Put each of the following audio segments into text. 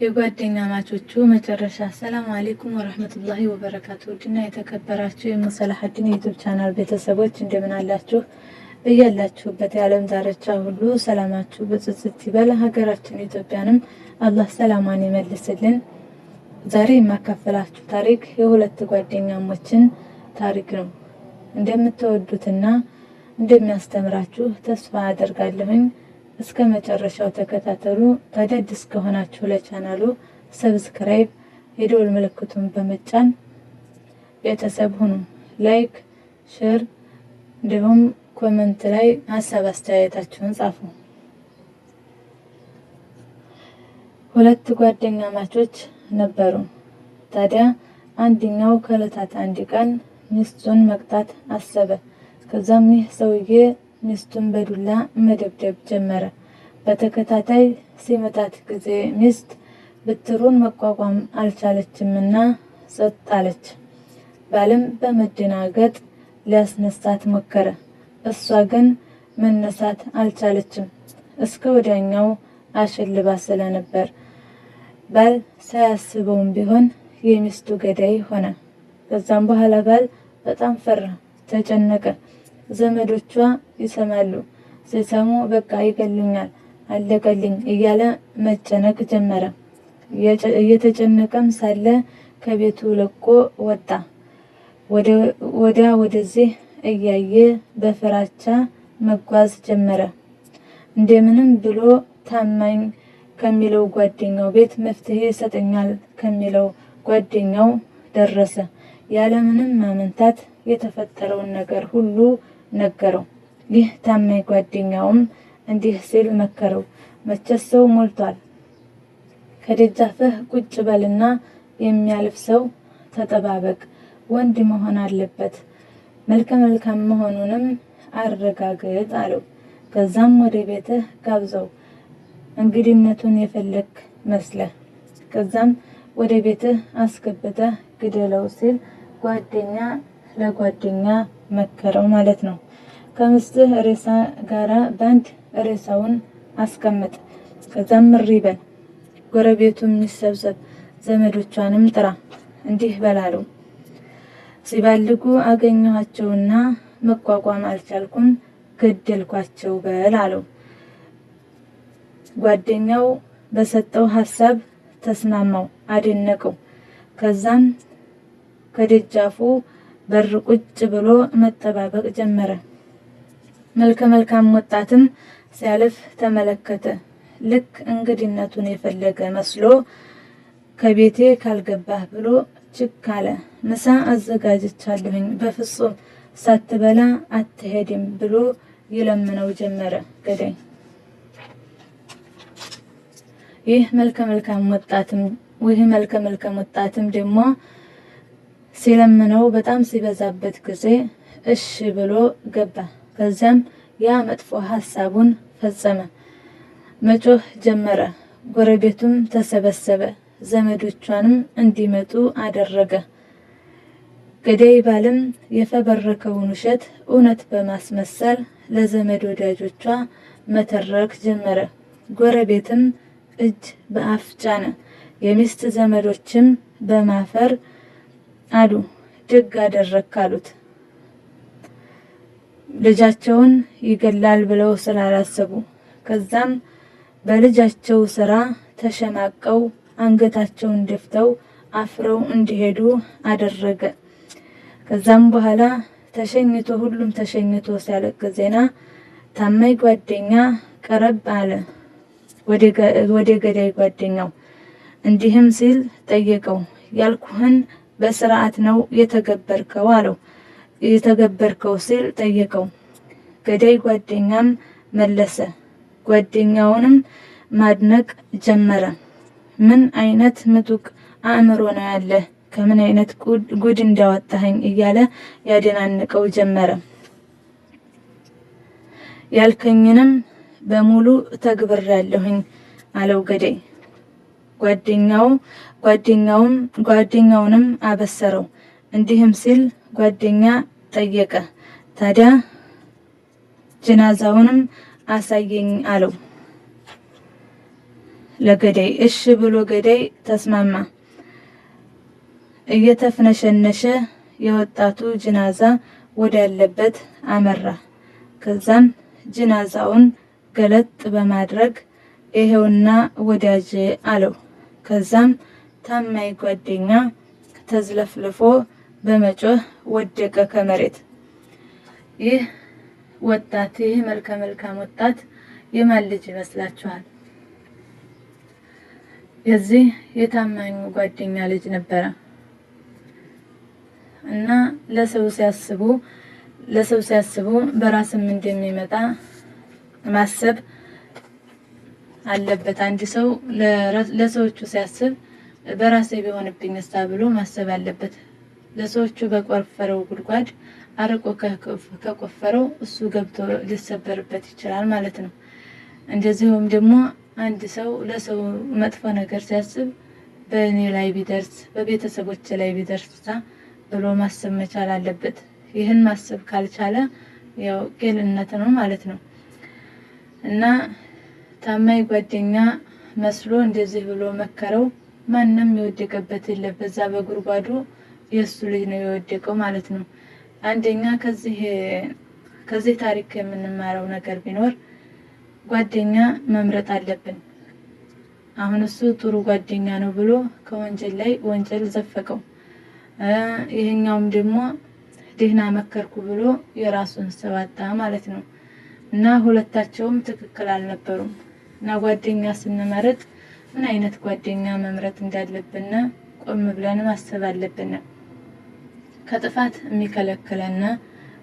የጓደኛ ማቾቹ መጨረሻ። ሰላም አለይኩም ወራህመቱላሂ ወበረካቱ። ድና የተከበራችሁ የሙሰላሐዲን ዩቲዩብ ቻናል ቤተሰቦች እንደምን አላችሁ? በያላችሁበት የዓለም ዳርቻ ሁሉ ሰላማችሁ በጽጽት ይበል። ሀገራችን ኢትዮጵያንም አላህ ሰላማን ይመልስልን። ዛሬ የማካፈላችሁ ታሪክ የሁለት ጓደኛሞችን ታሪክ ነው። እንደምትወዱትና እንደሚያስተምራችሁ ተስፋ አደርጋለሁኝ። እስከ መጨረሻው ተከታተሉ። ታዲያስ ከሆናችሁ ለቻናሉ ሰብስክራይብ፣ የደወል ምልክቱን በመጫን ቤተሰብ ሁኑ። ላይክ፣ ሼር እንዲሁም ኮሜንት ላይ ሀሳብ አስተያየታችሁን ጻፉ። ሁለት ጓደኛ ማቾች ነበሩ። ታዲያ አንደኛው ከዕለታት አንድ ቀን ሚስቱን መቅጣት አሰበ። ከዛም ይህ ሰውዬ ሚስቱን በዱላ መደብደብ ጀመረ። በተከታታይ ሲመታት ጊዜ ሚስት ብትሩን መቋቋም አልቻለችምና ጸጥ አለች። ባልም በመደናገጥ ሊያስነሳት ሞከረ። እሷ ግን መነሳት አልቻለችም። እስከ ወዲያኛው አሸልባ ስለነበር ባል ሳያስበውም ቢሆን የሚስቱ ገዳይ ሆነ። ከዛም በኋላ ባል በጣም ፈራ፣ ተጨነቀ። ዘመዶቿ ይሰማሉ። ሲሰሙ በቃ ይገሉኛል፣ አለቀልኝ እያለ መጨነቅ ጀመረ። እየተጨነቀም ሳለ ከቤቱ ለቆ ወጣ። ወደዚህ እያየ በፍራቻ መጓዝ ጀመረ። እንደምንም ብሎ ታማኝ ከሚለው ጓደኛው ቤት መፍትሄ ይሰጠኛል ከሚለው ጓደኛው ደረሰ። ያለምንም ማመንታት የተፈጠረውን ነገር ሁሉ ነገረው። ይህ ታማኝ ጓደኛውም እንዲህ ሲል መከረው። መቼስ ሰው ሞልቷል፣ ከደጃፍህ ቁጭ በልና የሚያልፍ ሰው ተጠባበቅ። ወንድ መሆን አለበት፣ መልከ መልካም መሆኑንም አረጋግጥ አለው። ከዛም ወደ ቤትህ ጋብዘው፣ እንግድነቱን የፈለክ መስለህ። ከዛም ወደ ቤትህ አስገብተህ ግደለው ሲል ጓደኛ ለጓደኛ መከረው ማለት ነው። ከምስትህ ሬሳ ጋራ ባንድ ሬሳውን አስቀምጥ። ከዛም ምሪ በል፣ ጎረቤቱም ይሰብሰብ፣ ዘመዶቿንም ጥራ። እንዲህ በላለው፣ ሲባልጉ አገኘኋቸውና መቋቋም አልቻልኩም፣ ገደልኳቸው በል አለው። ጓደኛው በሰጠው ሐሳብ ተስማማው፣ አደነቀው። ከዛም ከደጃፉ በር ቁጭ ብሎ መጠባበቅ ጀመረ። መልከ መልካም ወጣትም ሲያልፍ ተመለከተ። ልክ እንግድነቱን የፈለገ መስሎ ከቤቴ ካልገባህ ብሎ ችክ አለ። ምሳ አዘጋጅቻለሁኝ፣ በፍጹም ሳትበላ አትሄድም ብሎ ይለምነው ጀመረ ገዳይ። ይህ መልከ መልካም ወጣትም ደግሞ ሲለምነው በጣም ሲበዛበት ጊዜ እሺ ብሎ ገባ። ከዚያም ያ መጥፎ ሐሳቡን ፈጸመ። መጮህ ጀመረ። ጎረቤቱም ተሰበሰበ፣ ዘመዶቿንም እንዲመጡ አደረገ። ገዳይ ባልም የፈበረከውን ውሸት እውነት በማስመሰል ለዘመድ ወዳጆቿ መተረክ ጀመረ። ጎረቤትም እጅ በአፍ ጫነ። የሚስት ዘመዶችም በማፈር አሉ፣ ደግ አደረክ አሉት። ልጃቸውን ይገላል ብለው ስላላሰቡ። ከዛም በልጃቸው ስራ ተሸማቀው አንገታቸውን ደፍተው አፍረው እንዲሄዱ አደረገ። ከዛም በኋላ ሁሉም ተሸኝቶ ሲያለቅ ዜና ታማኝ ጓደኛ ቀረብ አለ ወደ ገዳይ ጓደኛው። እንዲህም ሲል ጠየቀው፣ ያልኩህን በስርዓት ነው የተገበርከው አለው። የተገበርከው ሲል ጠየቀው። ገዳይ ጓደኛም መለሰ። ጓደኛውንም ማድነቅ ጀመረ። ምን አይነት ምጡቅ አእምሮ ነው ያለህ፣ ከምን አይነት ጉድ እንዳወጣኸኝ እያለ ያደናንቀው ጀመረ። ያልከኝንም በሙሉ ተግብሬያለሁኝ አለው ገዳይ። ጓደኛውንም አበሰረው። እንዲህም ሲል ጓደኛ ጠየቀ። ታዲያ ጀናዛውንም አሳየኝ አለው። ለገዳይ። እሺ ብሎ ገዳይ ተስማማ። እየተፍነሸነሸ የወጣቱ ጅናዛ ወዳለበት አመራ። ከዛም ጅናዛውን ገለጥ በማድረግ ይሄውና ወዳጅ አለው። ከዛም ታማኝ ጓደኛ ተዝለፍልፎ በመጮህ ወደቀ ከመሬት። ይህ ወጣት ይህ መልካም ወጣት የማን ልጅ ይመስላችኋል? የዚህ የታማኙ ጓደኛ ልጅ ነበረ። እና ለሰው ሲያስቡ በራስም እንደሚመጣ ማሰብ አለበት። አንድ ሰው ለሰዎቹ ሲያስብ በራሴ ቢሆንብኝስ ብሎ ማሰብ አለበት። ለሰዎቹ በቆፈረው ጉድጓድ አርቆ ከቆፈረው እሱ ገብቶ ሊሰበርበት ይችላል ማለት ነው። እንደዚሁም ደግሞ አንድ ሰው ለሰው መጥፎ ነገር ሲያስብ በእኔ ላይ ቢደርስ በቤተሰቦች ላይ ቢደርስ ብሎ ማሰብ መቻል አለበት። ይህን ማሰብ ካልቻለ ያው ቄልነት ነው ማለት ነው። እና ታማኝ ጓደኛ መስሎ እንደዚህ ብሎ መከረው። ማንንም የወደቀበት የለም። በዛ በጉድጓዱ የሱ ልጅ ነው የወደቀው ማለት ነው። አንደኛ ከዚህ ታሪክ የምንማረው ነገር ቢኖር ጓደኛ መምረጥ አለብን። አሁን እሱ ጥሩ ጓደኛ ነው ብሎ ከወንጀል ላይ ወንጀል ዘፈቀው። ይሄኛውም ደግሞ ደህና መከርኩ ብሎ የራሱን ሰዋጣ ማለት ነው። እና ሁለታቸውም ትክክል አልነበሩም። እና ጓደኛ ስንመርጥ ምን አይነት ጓደኛ መምረጥ እንዳለብን ቆም ብለን ማሰብ አለብን። ከጥፋት የሚከለክለን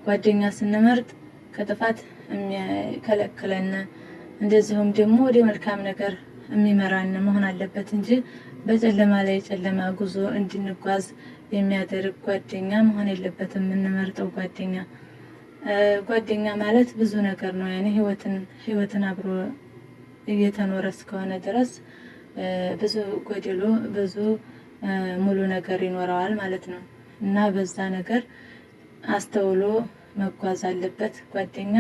ጓደኛ ስንመርጥ ከጥፋት የሚከለክለን እንደዚሁም ደግሞ ወደ መልካም ነገር የሚመራን መሆን አለበት እንጂ በጨለማ ላይ ጨለማ ጉዞ እንድንጓዝ የሚያደርግ ጓደኛ መሆን የለበትም። የምንመርጠው ጓደኛ ማለት ብዙ ነገር ነው። ያኔ ህይወትን አብሮ እየተኖረ እስከሆነ ድረስ ብዙ ጎደሎ ብዙ ሙሉ ነገር ይኖረዋል ማለት ነው። እና በዛ ነገር አስተውሎ መጓዝ አለበት። ጓደኛ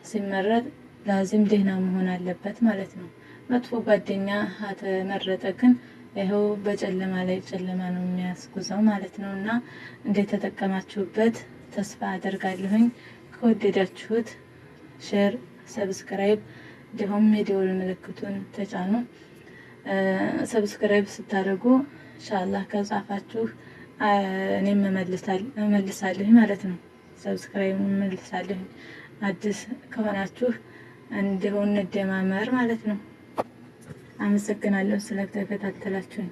ሲመረጥ ላዚም ደህና መሆን አለበት ማለት ነው። መጥፎ ጓደኛ ተመረጠ ግን ይሄው በጨለማ ላይ ጨለማ ነው የሚያስጉዘው ማለት ነው። እና እንደተጠቀማችሁበት ተስፋ አደርጋለሁኝ። ከወደዳችሁት ሼር፣ ሰብስክራይብ እንዲሁም የደወል ምልክቱን ተጫኑ። ሰብስክራይብ ስታደርጉ ኢንሻአላህ ከጻፋችሁ እኔም እመልሳለሁ ማለት ነው። ሰብስክራይብ እመልሳለሁ። አዲስ ከሆናችሁ እንዲሁ እንደማመር ማለት ነው። አመሰግናለሁ ስለተከታተላችሁኝ።